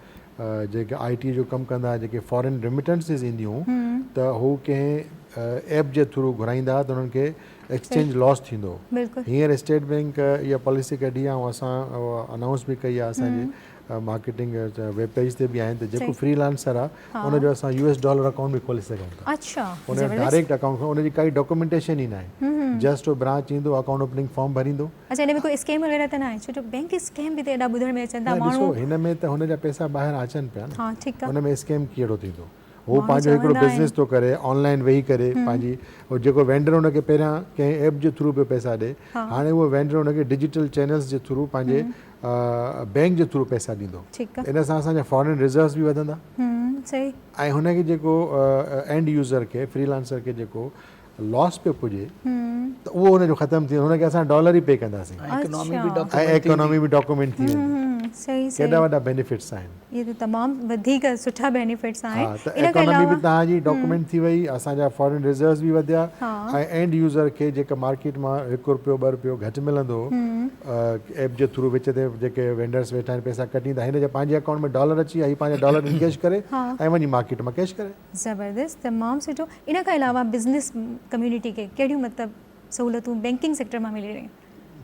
जेके IT जो कमु कंदा जेके फॉरेन रेमिटेंसिस ईंदियूं त हू कंहिं ऐप जे थ्रू घुराईंदा त उन्हनि खे एक्सचेंज लॉस थींदो हींअर स्टेट बैंक इहा पॉलिसी कढी आहे ऐं असां अनाउंस बि कई आहे असांजे मार्केटिंग वेब पेज ते बि आहिनि त जेको फ्रीलांसर आहे उनजो असां $US अकाउंट बि खोले सघूं था उन डायरेक्ट अकाउंट खां उनजी काई डॉक्यूमेंटेशन ई न आहे जस्ट ब्रांच ईंदो अकाउंट ओपनिंग फॉर्म भरींदो अच्छा हिन में कोई स्कैम वग़ैरह त न आहे छो जो बैंक स्कैम बि त एॾा ॿुधण में अचनि था माण्हू हिन में त हुनजा पैसा ॿाहिरि अचनि पिया हा ठीकु आहे हुन में स्कैम कहिड़ो थींदो वो पंहिंजो हिकिड़ो बिज़नेस थो करे ऑनलाइन वेही करे पंहिंजी जेको वेंडर हुनखे पहिरियां कंहिं ऐप जे थ्रू पियो पैसा ॾे हाणे उहो वेंडर हुनखे डिजिटल चैनल्स जे थ्रू पंहिंजे बैंक जे थ्रू पैसा ॾींदो इन सां असांजा फॉरेन रिजर्व्स बि वधंदा ऐं हुनखे जेको एंड यूज़र खे फ्रीलांसर खे जेको लॉस पियो पुॼे त उहो हुनजो ख़तमु थी वेंदो हुनखे असां डॉलर ई पे कंदासीं ऐं इकोनॉमी बि डॉक्यूमेंट थी वेंदी केॾा वॾा बेनिफिट्स आहिनि इहे त तमामु वधीक सुठा बेनिफिट्स आहिनि त इकोनॉमी बि तव्हांजी डॉक्यूमेंट थी वई असांजा फॉरेन रिजर्व्स बि वधिया ऐं एंड यूज़र खे जेका मार्केट मां ₹1 $2 घटि मिलंदो ऐप जे थ्रू विच ते जेके वेंडर्स वेठा आहिनि पैसा कटींदा हिन जे पंहिंजे अकाउंट में डॉलर अची विया पंहिंजा डॉलर इनकेश करे ऐं वञी मार्केट मां कैश करे ज़बरदस्त तमामु सुठो इन खां अलावा बिज़नेस कम्युनिटी खे कहिड़ियूं मतिलबु सहूलियतूं बैंकिंग सेक्टर मां मिली रहियूं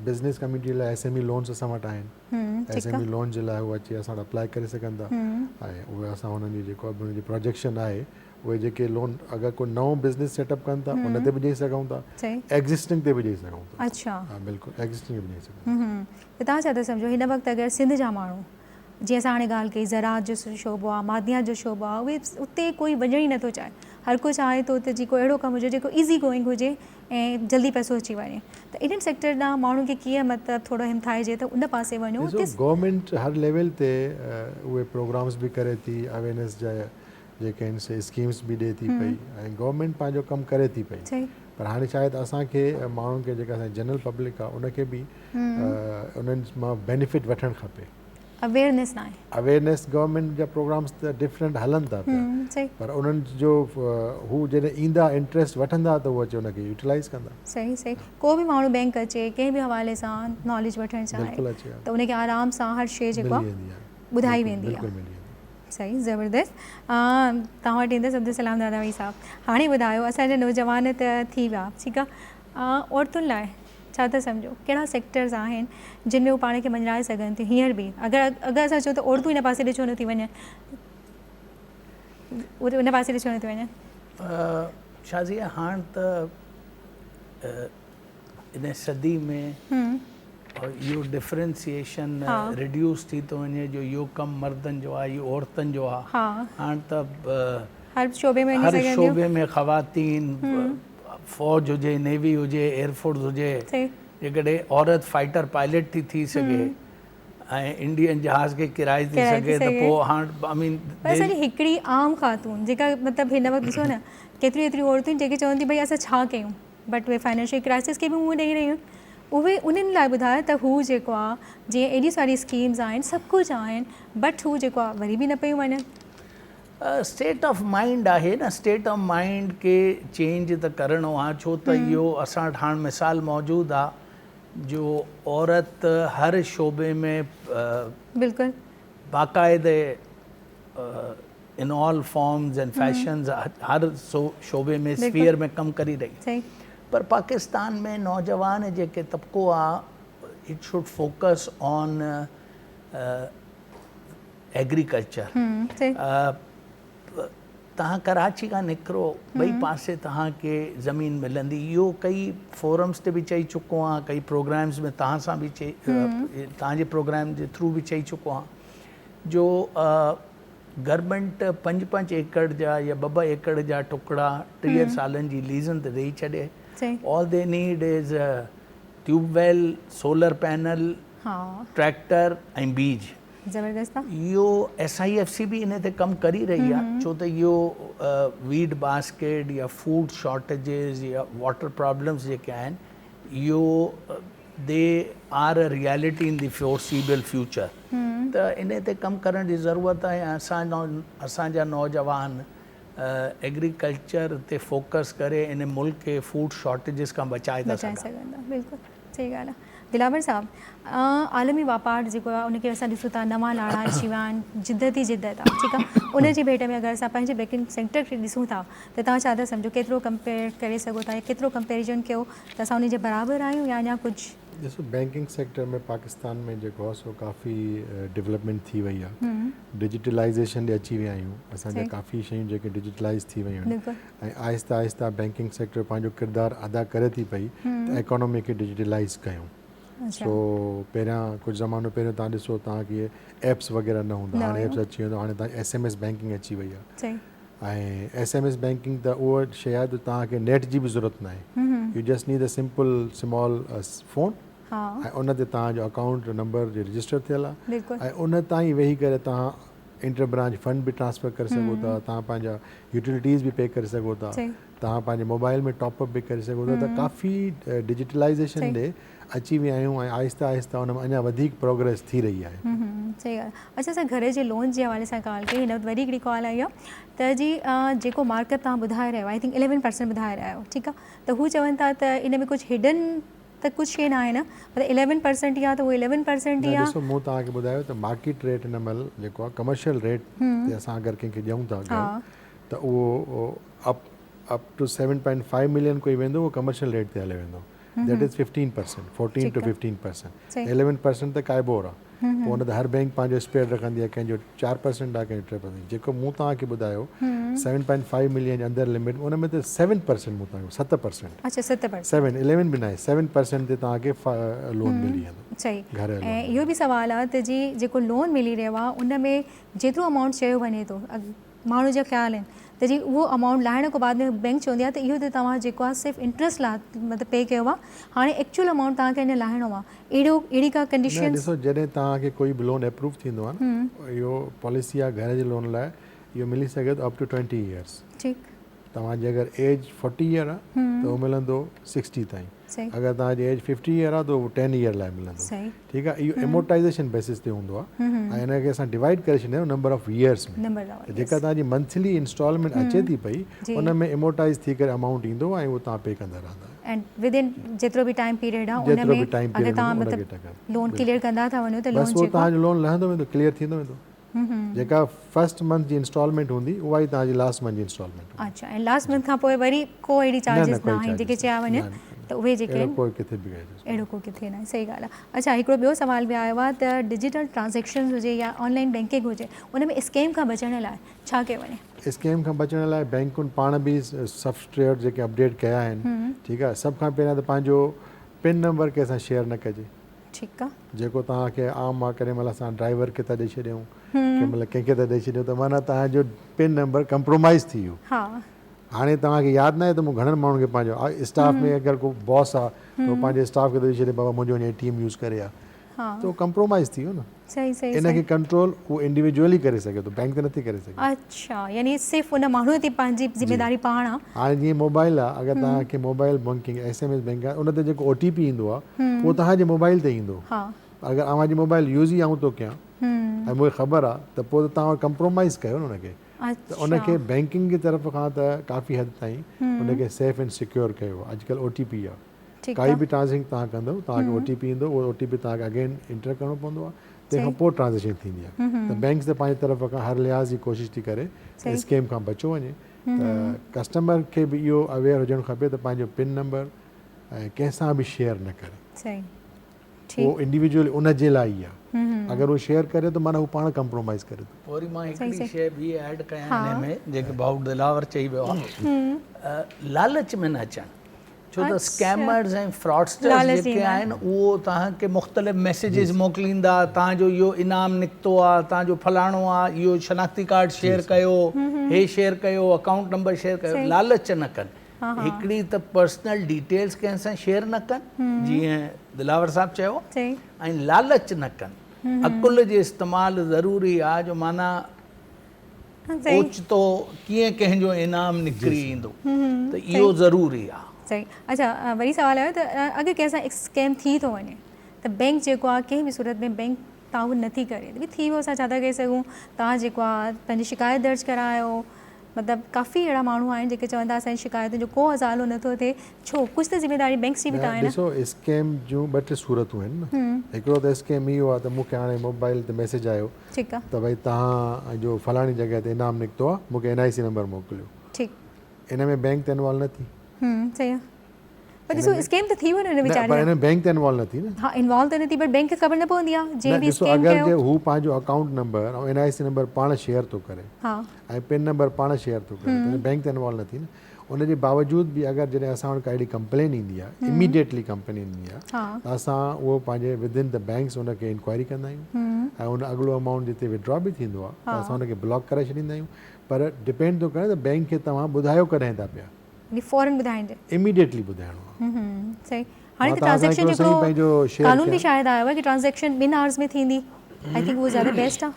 बिज़नेस कम्युनिटी लाइ SME लोन्स असां वटि आहिनि SME लोन जे लाइ उहे अची असां वटि अप्लाई करे सघनि था ऐं उहे असां हुननि जी जेको हुनजी प्रोजेक्शन आहे उहे जेके लोन अगरि को नओं बिज़नेस सेटअप कनि था उन ते बि ॾेई सघूं था एग्ज़िस्टिंग ते बि ॾेई सघूं था अच्छा हा बिल्कुलु एग्ज़िस्टिंग ते बि ॾेई सघूं त तव्हां छा था सम्झो हिन वक़्तु अगरि सिंध जा माण्हू जीअं असां हाणे ॻाल्हि कई ज़राअत जो शोबो आहे मादियात जो शोबो आहे उहे उते कोई वञण ई नथो चाहे हर कोई चाहे थो उते जी को अहिड़ो कमु हुजे जेको ईज़ी गोइंग हुजे ऐं जल्दी पैसो अची वञे त इन्हनि सेक्टर ॾांहुं माण्हुनि खे कीअं मतिलबु थोरो हिमथाइजे त उन पासे वञो गवर्नमेंट हर लेवल ते उहे प्रोग्राम्स बि करे थी अवेयरनेस जा जेके आहिनि से स्कीम्स बि ॾिए थी पई ऐं गवर्नमेंट पंहिंजो कमु करे थी पई पर हाणे शायदि असांखे माण्हुनि खे जेका असांजी जनरल पब्लिक आहे उनखे बि उन्हनि मां बेनिफिट वठणु खपे अवेयरनेस न आहे अवेयरनेस गवर्नमेंट जा प्रोग्राम्स त डिफरेंट हलनि था पिया पर उन्हनि जो हू जॾहिं ईंदा इंट्रस्ट वठंदा त उहो अची उनखे यूटिलाइज़ कंदा सही को बि माण्हू बैंक अचे कंहिं बि हवाले सां नॉलेज वठणु चाहे त उनखे आराम सां हर शइ जेको आहे ॿुधाई वेंदी आहे सही ज़बरदस्त तव्हां वटि ईंदसि अब्दुलसलाम दादावी साहिबु हाणे ॿुधायो असांजा नौजवान त थी विया ठीकु आहे औरतुनि लाइ छा था सम्झो कहिड़ा सेक्टर्स आहिनि जिन में हू पाण खे मञाए सघनि थियूं हींअर बि अगरि असां चऊं त औरतूं हिन पासे ॾिसो नथी वञनि उन पासे ॾिसो नथी वञनि शाज़िया हाणे त इन सदी में इहो डिफरेंशिएशन रिड्यूस थी थो वञे जो इहो कमु मर्दनि जो आहे इहो औरतुनि जो आहे हाणे त हर शोबे में ख़वातीन फौज हुजे नेवी हुजे एयरफोर्स हुजे जेकॾहिं औरत फाइटर पायलट थी सघे ऐं इंडियन जहाज़ खे किराए थी सघे त पोइ हाणे असांजी हिकिड़ी आम ख़ातून जेका मतिलबु हिन वक़्तु ॾिसो न केतिरियूं एतिरियूं औरतूं जेके चवनि थी भई असां छा कयूं बट उहे फाइनेंशियल क्राइसिस खे बि मुंहुं ॾेई रहियूं उहे उन्हनि लाइ ॿुधायो त हू जेको आहे जीअं एॾी सारी स्कीम्स आहिनि सभु कुझु आहिनि बट हू जेको आहे वरी बि न पियूं वञनि स्टेट ऑफ माइंड आहे न स्टेट ऑफ माइंड खे चेंज त करिणो आहे छो त इहो असां वटि हाणे मिसाल मौजूदु आहे जो औरत हर शोबे में बिल्कुलु बाक़ाइदे in all forms and fashions हर शोबे में स्फीयर में कमु करे रही पर पाकिस्तान में नौजवान जेके तबिको आहे it should focus on agriculture तव्हां कराची खां निकिरो ॿई पासे तव्हांखे ज़मीन मिलंदी इहो कई फोरम्स ते बि चई चुको आहियां कई प्रोग्राम्स में तव्हां सां बि तव्हांजे प्रोग्राम जे थ्रू बि चई चुको आहियां जो गवर्नमेंट 5-5 एकड़ जा या 2-2 एकड़ जा टुकड़ा 30 सालनि जी लीज़न ते ॾेई छॾे. All they need is tubewell, solar panel, tractor ऐं बीज. ज़बरदस्त आहे. इहो SIFC बि इन ते कमु करे रही आहे, छो त इहो वीड बास्केट या फूड शॉर्टेजिस या वाटर प्रॉब्लम्स जेके आहिनि, इहो they are a reality in the foreseeable future. त इन ते कमु करण जी ज़रूरत आहे. असांजा नौजवान एग्रीकल्चर ते फोकस करे इन मुल्क खे फूड शॉर्टेजिस खां बचाए था सघनि. बिल्कुलु सही ॻाल्हि आहे. दिलावर साहब, आलमी वापार जेको आहे उनखे असां ॾिसूं था, नवां लाड़ा अची विया आहिनि, जिद्दत ई जिद्दत आहे. ठीकु आहे. उन जी भेट में अगरि असां पंहिंजे बैंकिंग सेक्टर खे ॾिसूं था त तव्हां छा था सम्झो, केतिरो कंपेयर करे सघो था या केतिरो कंपेरिजन कयो त असां उन जे बराबरि आहियूं या अञा कुझु? ॾिसो, बैंकिंग सेक्टर में पाकिस्तान में जेको आहे सो काफ़ी डेवलपमेंट थी वई आहे. डिजिटलाइज़ेशन ॾे अची विया आहियूं. असांजा काफ़ी शयूं जेके डिजिटलाइज़ थी वयूं आहिनि ऐं आहिस्ता आहिस्ता बैंकिंग सेक्टर पंहिंजो किरदारु अदा करे थी पई त इकोनॉमी खे डिजिटलाइज़ कयूं. सो पहिरियां कुझु ज़मानो पहिरियों तव्हां ॾिसो, तव्हांखे एप्स वग़ैरह न हूंदा, हाणे एप्स अची वेंदो. हाणे तव्हां SMS बैंकिंग अची वई आहे ऐं SMS बैंकिंग त उहा शइ आहे त तव्हांखे नेट जी बि ज़रूरत न आहे. U just need a simple small phone ऐं उन ते तव्हांजो अकाउंट नंबर जो रजिस्टर थियल आहे ऐं उन तां ई वेही करे तव्हां इंटर ब्रांच फंड बि ट्रांसफ़र करे सघो था, तव्हां पंहिंजा यूटिलिटीज़ बि पे करे सघो था, तव्हां पंहिंजे मोबाइल में टॉपअप बि करे सघो था. त काफ़ी डिजिटलाइज़ेशन ॾे अची विया आहियूं ऐं आहिस्ता आहिस्ता उन में अञा वधीक प्रोग्रेस थी रही आहे. सही ॻाल्हि. अच्छा, असां घर जे लोन जे हवाले सां ॻाल्हि कई, हिन वक़्तु वरी हिकिड़ी कॉल आई आहे त जी जेको मार्केट तव्हां ॿुधाए रहियो, आई थिंक 11% ॿुधाए रहिया आहियो. ठीकु आहे. त हू चवनि था त इन में कुझु हिडन त कुझु शइ न आहे न, मतिलबु 11% ई आहे त उहो 11% ई आहे. ॾिसो, मूं तव्हांखे ॿुधायो त मार्केट रेट हिन महिल जेको आहे कमर्शियल रेट ते असां अगरि कंहिंखे ॾियूं था त उहो अप टू 7.5 मिलियन कोई वेंदो, उहो कमर्शियल रेट ते हले वेंदो. That is 15%, 14 to 15%. 11% त काइबोर आहे. पोइ हुन ते हर बैंक पंहिंजो स्पेयर रखंदी आहे, कंहिंजो 4% आहे, कंहिंजो 3%. जेको मूं तव्हांखे ॿुधायो 7.5 मिलियन जे अंदरि लिमिट, उन में त 7% मूं तव्हांखे 7%. अच्छा, 7%. 7, 11 बि न आहे, 7% ते तव्हांखे लोन मिली वेंदो. सही. ऐं इहो बि सुवालु आहे त जी जेको लोन मिली रहियो आहे उन में जेतिरो अमाउंट चयो वञे थो, माण्हू जा ख़्याल आहिनि त जी उहो अमाउंट लाहिण खां बाद में बैंक चवंदी आहे त इहो त तव्हां जेको आहे सिर्फ़ु इंट्रस्ट लाइ मतिलबु पे कयो आहे, हाणे एक्चुअल अमाउंट तव्हांखे अञा लाहिणो आहे. अहिड़ी का कंडीशन? ॾिसो, जॾहिं तव्हांखे कोई बि लोन अप्रूव थींदो आहे न, इहो पॉलिसी आहे घर जे लोन लाइ, इहो मिली सघे थो अप टू 20 years. ठीकु. तव्हांजी अगरि एज 40 ईयर आहे त उहो मिलंदो 60 ताईं. अगरि तव्हांजी एज 50 ईयर आहे त उहो 10 ईयर लाइ मिलंदो. ठीकु आहे. इहो एमोटाइज़ेशन बेसिस ते हूंदो आहे ऐं हिनखे असां डिवाइड करे छॾींदा आहियूं नंबर ऑफ ईयर्स में. जेका तव्हांजी मंथली इंस्टॉलमेंट अचे थी पई उन में एमोटाइज़ थी करे अमाउंट ईंदो ऐं उहो तव्हां पे कंदा रहंदा. एंड विदिन जेतिरो बि टाइम पीरियड आहे उन में अगरि तव्हां मतिलबु लोन क्लियर कंदा था वञो त लोन तव्हांजो लोन लहंदो वेंदो, क्लियर थींदो वेंदो. जेका फर्स्ट मंथ जी इंस्टॉलमेंट हूंदी उहा ई तव्हांजी लास्ट मंथ जी इंस्टॉलमेंट. अच्छा, ऐं लास्ट मंथ खां पोइ वरी को अहिड़ी चार्जिस न आहिनि जेके चया वञनि त उहे जेके अहिड़ो कोई किथे बि अहिड़ो को किथे न आहे. सही ॻाल्हि आहे. अच्छा, हिकिड़ो ॿियो सुवाल बि आयो आहे त डिजिटल ट्रांज़ेक्शन हुजे या ऑनलाइन बैंकिंग हुजे, उन में स्कैम खां बचण लाइ छा कयो वञे? स्कैम खां बचण लाइ बैंकुनि पाण बि सॉफ्टवेयर जेके अपडेट कया आहिनि. ठीकु आहे. सभ खां पहिरियां त पंहिंजो पिन नंबर कंहिंसां शेयर न कजे. ठीकु आहे. जेको तव्हांखे आम आहे, केॾी महिल असां ड्राइवर खे था ॾेई छॾियूं, कंहिं महिल कंहिंखे था ॾेई छॾियूं, त माना तव्हांजो पिन नंबर कंप्रोमाइज़ थी वियो. हाणे तव्हांखे यादि न आहे त मूं घणनि माण्हुनि खे पंहिंजो स्टाफ में अगरि को बॉस आहे त उहो पंहिंजे स्टाफ खे थो ॾेई छॾे, बाबा मुंहिंजो वञी ATM यूज़ करे आहे, त उहो कंप्रोमाइज़ थी वियो न. इनखे कंट्रोल उहो इंडिविजुअली करे सघे थो, बैंक ते नथी करे सघे. अच्छा, यानी सिर्फ़ु उन माण्हू ते पंहिंजी ज़िमेदारी पाण आहे. हाणे जीअं मोबाइल आहे, अगरि तव्हांखे मोबाइल बैंकिंग SMS बैंक आहे, उन ते जेको OTP ईंदो आहे उहो तव्हांजे मोबाइल ते ईंदो. अगरि अवांजी मोबाइल यूज़ ई आऊं थो कयां ऐं मूंखे ख़बर आहे त पोइ त तव्हां कंप्रोमाइज़ कयो न उनखे. त उनखे बैंकिंग जी तरफ़ खां त काफ़ी हद ताईं उनखे सेफ एंड सिक्योर कयो आहे. अॼुकल्ह OTP आहे, काई बि ट्रांज़ेक्शन तव्हां कंदव तव्हांखे OTP ईंदो, उहो OTP तव्हांखे अगेन इंटर करिणो पवंदो आहे, तंहिंखां पोइ ट्रांज़ेक्शन थींदी आहे. त बैंक त पंहिंजी तरफ़ खां हर लिहाज़ जी कोशिशि थी करे स्कैम खां बचो वञे. त कस्टमर खे बि इहो अवेयर हुजणु खपे त पंहिंजो पिन नंबर ऐं कंहिंसां बि शेयर न करे. उहो इंडिविजुअली उन जे लाइ ई आहे. अगरि उहो शेयर करे त माना हू पाण कंप्रोमाइज़ करे थो. वरी मां हिकिड़ी शइ बि ऐड कयां हिन में, जेके भाउ दिलावर चई वियो आहे, लालच में न अचणु. छो त स्कैमर्स ऐं फ्रॉडस्टर्स जेके आहिनि उहो तव्हांखे मुख़्तलिफ़ मैसेजिस मोकिलींदा, तव्हांजो इहो इनाम निकितो आहे, तव्हांजो फलाणो आहे, इहो शनाख्ती कार्ड शेयर कयो, हे शेयर कयो, अकाउंट नंबर शेयर कयो, लालच न कनि। हिकिड़ी त पर्सनल डिटेल्स कंहिं सां शेयर न कनि, जीअं दिलावर साहब चयो, ऐं लालच न कनि। अकुल जे इस्तेमालु ज़रूरी आहे, जो माना ओचितो कीअं कंहिंजो इनाम निकिरी ईंदो, त इहो ज़रूरी आहे। सही। अच्छा, वरी सवाल आयो त अगरि कंहिं सां स्कैम थी थो वञे त बैंक जेको आहे कंहिं बि सूरत में बैंक ताउन नथी करे, त थी वियो, असां छा था करे सघूं? तव्हां जेको आहे पंहिंजी शिकायत दर्ज करायो, मतिलबु काफ़ी अहिड़ा माण्हू आहिनि जेके चवंदा असांजी शिकायतुनि जो को हज़ालो नथो थिए, छो? कुझु त ज़िम्मेदारी बैंक जी बि त आहे न। ॾिसो, स्कैम जूं ॿ टे सूरतूं आहिनि न। हिकिड़ो त स्कैम इहो आहे त मूंखे हाणे मोबाइल ते मैसेज आयो ठीकु आहे त भई तव्हांजो फलाणी जॻह ते इनाम निकितो आहे, मूंखे NIC नंबर मोकिलियो। ठीकु। इन में बैंक त इन्वॉल्व न थी। सही आहे, पर ॾिसो स्कैम त थी वञे न वीचारी, पर हिन बैंक त इन्वॉल्व न थी न। हा, इन्वॉल्व त न थी, पर बैंक खे ख़बर न पवंदी आहे जे बि ॾिसो, स्कैम अगरि कयो। जे हू पंहिंजो अकाउंट नंबर ऐं NIC नंबर पाण शेयर थो करे ऐं पिन नंबर पाण शेयर थो करे, त बैंक त इन्वॉल्व न थी न। उनजे बावजूदि बि अगरि जॾहिं असां वटि का अहिड़ी कंप्लेन ईंदी आहे, इमीडिएटली कंप्लेन ईंदी आहे, त असां उहो पंहिंजे विदिन द बैंक्स उनखे इंक्वायरी कंदा आहियूं ऐं उन अॻिलो अमाउंट जिते विड्रॉ बि थींदो आहे त असां उनखे ब्लॉक करे छॾींदा आहियूं। पर डिपेंड थो करे त बैंक खे तव्हां ॿुधायो कॾहिं था पिया, फौरन ॿुधाइणु, इमीडिएटली ॿुधाइणो आहे। सही। हाणे त ट्रांज़ैक्शन हिकिड़ो कानून बि शायदि आयो आहे कि ट्रांज़ैक्शन 2 आवर्स में थींदी। आई थिंक उहो ज़्यादा बेस्ट आहे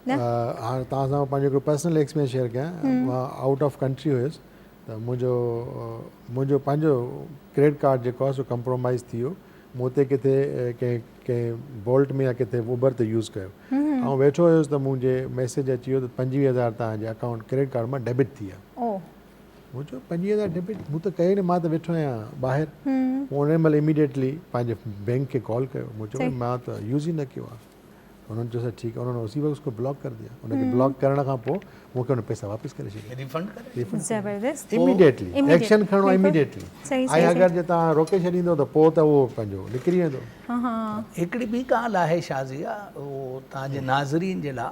न। हाणे तव्हां सां पंहिंजो हिकिड़ो पर्सनल एक्सपीरियंस शेयर कयां। मां आउट ऑफ कंट्री हुयुसि, त मुंहिंजो पंहिंजो क्रेडिट कार्ड जेको आहे सो कंप्रोमाइज़ थी वियो। मूं हुते किथे कंहिं बोल्ट में या किथे उबर ते यूज़ कयो, ऐं वेठो हुयुसि त मुंहिंजे मैसेज अची वियो त 25,000 तव्हांजे अकाउंट क्रेडिट कार्ड मां डेबिट थी विया। मूं चयो 25,000 डेबिट? मूं त कयो न, मां त वेठो आहियां ॿाहिरि। उन महिल इमीडिएटली पंहिंजे बैंक खे कॉल कयो, मूं चयो मां त यूज़ ई न कयो आहे। उन्होंने चयो ठीकु है, उन्होंने उसी वक्त उसको ब्लॉक कर दिया। उनके ब्लॉक करण खां पोइ मूंखे उन पैसा वापसि करे छॾिया, रिफंड करे। ज़बरदस्त, इमीडिएटली एक्शन खणो, इमीडिएटली। ऐं अगरि जे तव्हां रोके छॾींदो त पोइ त उहो पंहिंजो निकिरी वेंदो। हिकिड़ी ॿी ॻाल्हि आहे शाज़िया, उहो तव्हांजे नाज़रीन जे लाइ,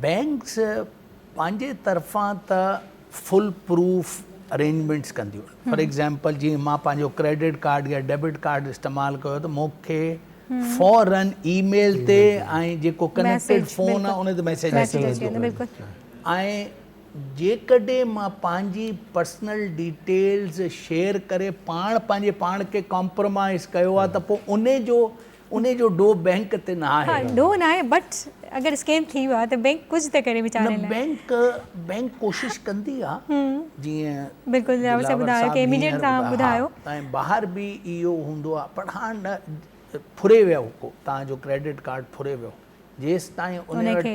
बैंक्स पंहिंजे तरफ़ां त फुल प्रूफ अरेंजमेंट्स कंदियूं आहिनि। फॉर एग्ज़ाम्पल, जीअं मां पंहिंजो क्रेडिट कार्ड या डेबिट कार्ड इस्तेमालु कयो त मूंखे फौरन ईमेल ते ऐं जेको कनेक्टेड फ़ोन आहे उन ते मैसेज अची वेंदो। ऐं जेकॾहिं मां पंहिंजी पर्सनल डिटेल्स शेयर करे पंहिंजे पाण खे कॉम्प्रोमाइज़ कयो आहे, त पोइ उन जो डो बैंक ते न आहे। डो न आहे, बट अगरि स्कैम थी वियो आहे त बैंक कुझु त करे वीचारे लाइ। बैंक कोशिशि कंदी आहे, जीअं बिल्कुलु ॿुधायो कि इमीडिएट तव्हां ॿुधायो। ऐं ॿाहिरि बि इहो हूंदो आहे, पर हाणे फुरे वियो को तव्हांजो क्रेडिट कार्ड फुरे वियो, जेसि ताईं उन वटि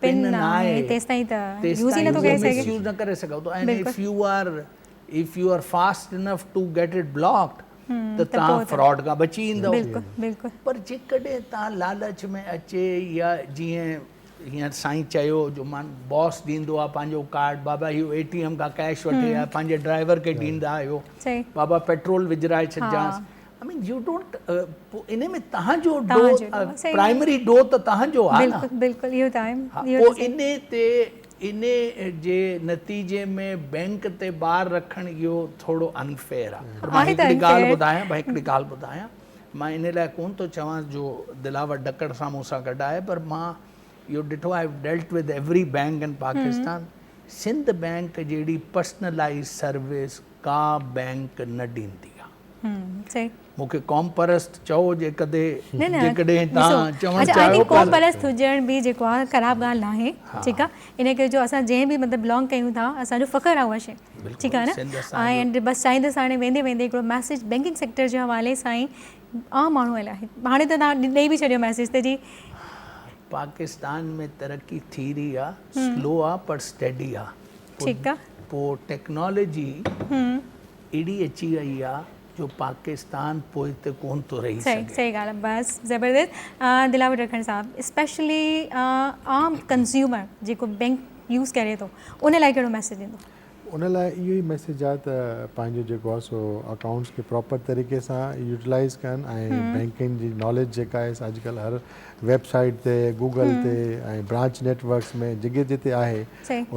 पिन न आहे तेसि ताईं यूज़ न करे सघो था। And if you are fast enough to get it blocked, त तव्हां फ्रॉड खां बची ईंदव। पर जेकॾहिं तव्हां लालच में अचे, या जीअं हींअर साईं चयो, जो मान बॉस ॾींदो आहे पंहिंजो कार्ड, बाबा इहो ATM खां कैश वठी आहे, पंहिंजे ड्राइवर खे ॾींदा आहियो, बाबा पेट्रोल विझराए छॾिजांसि। आई मीन यू डोंट, इन में तव्हांजो डो, प्राइमरी डो त तव्हांजो आहे न। बिल्कुलु इहो त आहे। पोइ इन जे नतीजे में बैंक ते ॿार रखणु इहो थोरो अनफेयर आहे। मां हिकिड़ी ॻाल्हि ॿुधायां, मां इन लाइ कोन थो चवां जो दिलावर ॾकड़ सां मूं सां गॾु आहे, पर मां इहो ॾिठो आहे, डेल्ट विद एवरी बैंक इन पाकिस्तान। सिंध बैंक जहिड़ी पर्सनलाइज़ सर्विस का बैंक न ॾींदी आहे। मूंखे कॉम परस्त चओ जेकॾहिं तव्हां चवणु चाहियो। कॉम परस्त हुजण बि जेको आहे ख़राबु ॻाल्हि न आहे, ठीकु आहे। इन करे जो असां जंहिं बि मतिलबु बिलोंग कयूं था, असांजो फ़ख़्रु आहे उहा शइ, ठीकु आहे न। ऐं बसि चाहींदसि हाणे वेंदे हिकिड़ो मैसेज बैंकिंग सेक्टर जे हवाले सां ई आम माण्हूअ लाइ, हाणे त तव्हां ॾेई बि छॾियो मैसेज त जी, पाकिस्तान में तरक़ी थी रही आहे, स्लो आहे पर स्टेडी आहे। ठीकु आहे। पोइ टेक्नोलॉजी अहिड़ी अची वई आहे जो पाकिस्तान पोइ ते कोन थो रही सघे। सही ॻाल्हि आहे, बसि ज़बरदस्त। दिलावर रखण साहब, स्पेशली आम कंज़्यूमर जेको बैंक यूज़ करे थो, उन लाइ कहिड़ो मैसेज ॾींदो? उन लाइ इहो ई मैसेज आहे त पंहिंजो जेको आहे सो अकाउंट्स खे प्रॉपर तरीक़े सां यूटिलाइज़ कनि ऐं बैंकिंग जी नॉलेज जेका आहे अॼुकल्ह हर वेबसाइट ते गूगल ते ऐं ब्रांच नेटवर्क्स में जिते जिते आहे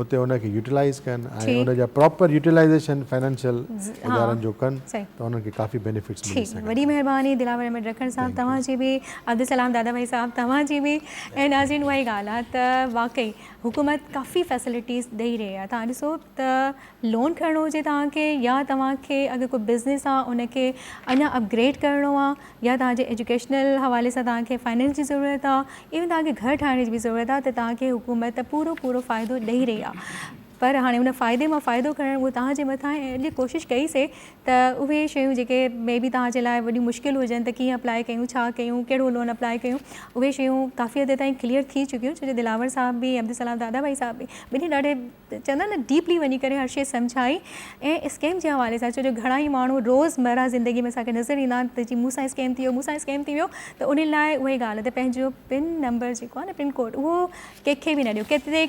उते उनखे यूटिलाइज़ कनि ऐं उनजा प्रॉपर यूटिलाइज़ेशन फाइनेंशियल इदारनि जो कनि त उन्हनि खे काफ़ी बेनिफिट्स मिली सघनि। वॾी महिरबानी दिलावर अहमद रखण साहब तव्हांजी बि, अब्दुल सलाम दादा भाई साहब तव्हांजी बि। ऐं नाज़रीन उहा ई ॻाल्हि आहे त वाकई हुकूमत काफ़ी फैसिलिटीज़ ॾेई रही आहे। तव्हां ॾिसो त लोन खणणो हुजे तव्हांखे या तव्हांखे अगरि कोई बिज़नेस आहे उनखे अञा अपग्रेड करिणो आहे या तव्हांजे एजुकेशनल हवाले सां तव्हांखे फाइनेंस जी ज़रूरत आहे, इवन तव्हांखे घर ठाहिण जी बि ज़रूरत आहे, त तव्हांखे हुकूमत पूरो फ़ाइदो ॾेई रही आहे। पर हाणे उन फ़ाइदे मां फ़ाइदो खणणु उहो तव्हांजे मथां ऐं अॼु कोशिशि कईसीं त उहे शयूं जेके मे बी तव्हांजे लाइ वॾी मुश्किल हुजनि त कीअं अप्लाई कयूं, छा कयूं, कहिड़ो लोन अप्लाई कयूं, उहे शयूं काफ़ी हद ताईं क्लियर थी चुकियूं। छो जो दिलावर साहब बि अब्दुल सलाम दादा भाई साहब बि ॿिन्ही ॾाढे चवंदा न डीपली वञी करे हर शइ सम्झाई ऐं स्कैम जे हवाले सां। छो जो घणा ई माण्हू रोज़मर्रा ज़िंदगी में असांखे नज़र ईंदा आहिनि त जी मूंसां स्कैम थी वियो, मूंसां स्कैम थी वियो, त उन लाइ उहा ई ॻाल्हि आहे त पंहिंजो पिन नंबर जेको आहे न पिन कोड उहो कंहिंखे बि न ॾियो,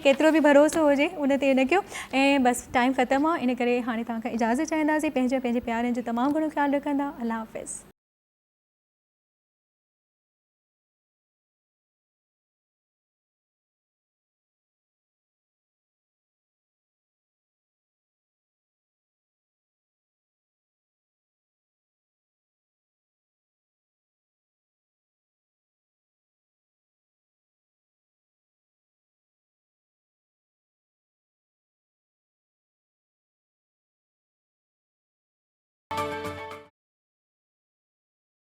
केतिरो बि भरोसो हुजे उन ते न कयो। ऐं बसि टाइम ख़तमु आहे, इन करे हाणे तव्हांखां इजाज़त चाहींदासीं। पंहिंजे प्यारनि जो तमामु घणो ख़्यालु रखंदा। अल्लाह हाफ़िज़।